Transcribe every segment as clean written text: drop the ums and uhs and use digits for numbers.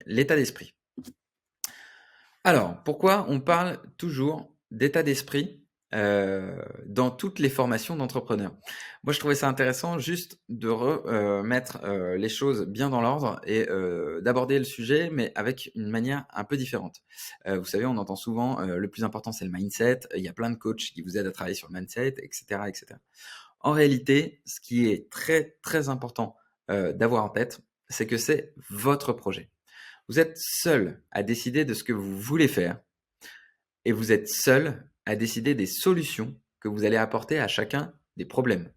l'état d'esprit. Alors, pourquoi on parle toujours d'état d'esprit, dans toutes les formations d'entrepreneurs? Moi, je trouvais ça intéressant juste de mettre, les choses bien dans l'ordre et d'aborder le sujet, mais avec une manière un peu différente. Vous savez, on entend souvent, le plus important, c'est le mindset. Il y a plein de coachs qui vous aident à travailler sur le mindset et cetera et cetera. En réalité, ce qui est très, très important, d'avoir en tête, c'est que c'est votre projet. Vous êtes seul à décider de ce que vous voulez faire et vous êtes seul à décider des solutions que vous allez apporter à chacun des problèmes.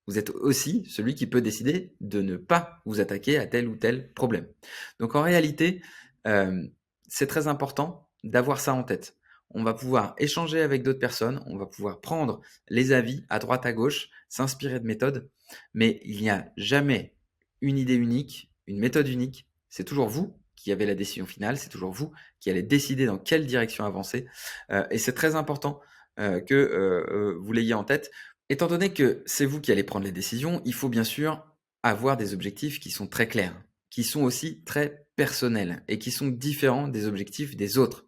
Vous êtes aussi celui qui peut décider de ne pas vous attaquer à tel ou tel problème. Donc en réalité, c'est très important d'avoir ça en tête. On va pouvoir échanger avec d'autres personnes, on va pouvoir prendre les avis à droite à gauche, s'inspirer de méthodes, mais il n'y a jamais une idée unique, une méthode unique. C'est toujours vous qui avez la décision finale, c'est toujours vous qui allez décider dans quelle direction avancer. Et c'est très important que vous l'ayez en tête. Étant donné que c'est vous qui allez prendre les décisions, il faut bien sûr avoir des objectifs qui sont très clairs, qui sont aussi très personnels et qui sont différents des objectifs des autres.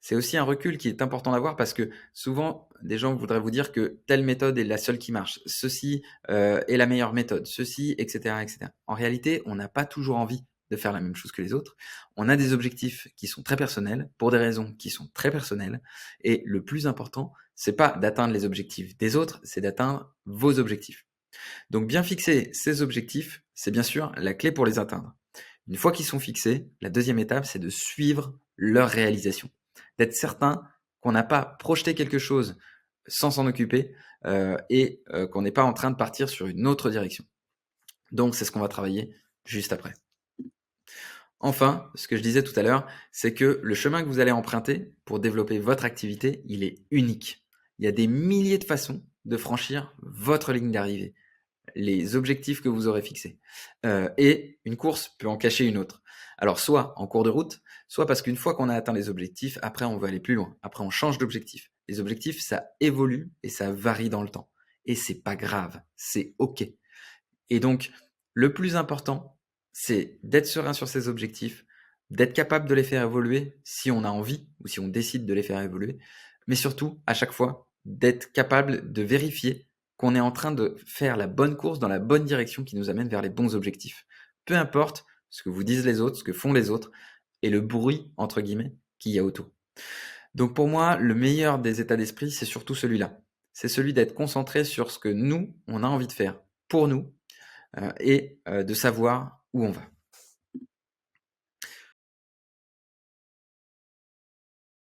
C'est aussi un recul qui est important d'avoir parce que souvent, des gens voudraient vous dire que telle méthode est la seule qui marche, ceci est la meilleure méthode, ceci, etc., etc. En réalité, on n'a pas toujours envie de faire la même chose que les autres. On a des objectifs qui sont très personnels pour des raisons qui sont très personnelles. Et le plus important, c'est pas d'atteindre les objectifs des autres, c'est d'atteindre vos objectifs. Donc bien fixer ces objectifs, c'est bien sûr la clé pour les atteindre. Une fois qu'ils sont fixés, la deuxième étape, c'est de suivre leur réalisation. D'être certain qu'on n'a pas projeté quelque chose sans s'en occuper et qu'on n'est pas en train de partir sur une autre direction. Donc c'est ce qu'on va travailler juste après. Enfin, ce que je disais tout à l'heure, c'est que le chemin que vous allez emprunter pour développer votre activité, il est unique. Il y a des milliers de façons de franchir votre ligne d'arrivée, les objectifs que vous aurez fixés. Et une course peut en cacher une autre. Alors soit en cours de route, soit parce qu'une fois qu'on a atteint les objectifs, après on veut aller plus loin. Après on change d'objectif. Les objectifs, ça évolue et ça varie dans le temps. Et c'est pas grave, c'est OK. Et donc, le plus important, c'est d'être serein sur ses objectifs, d'être capable de les faire évoluer si on a envie ou si on décide de les faire évoluer, mais surtout, à chaque fois, d'être capable de vérifier qu'on est en train de faire la bonne course dans la bonne direction qui nous amène vers les bons objectifs. Peu importe ce que vous disent les autres, ce que font les autres et le bruit, entre guillemets, qu'il y a autour. Donc pour moi, le meilleur des états d'esprit, c'est surtout celui-là. C'est celui d'être concentré sur ce que nous, on a envie de faire pour nous et de savoir où on va.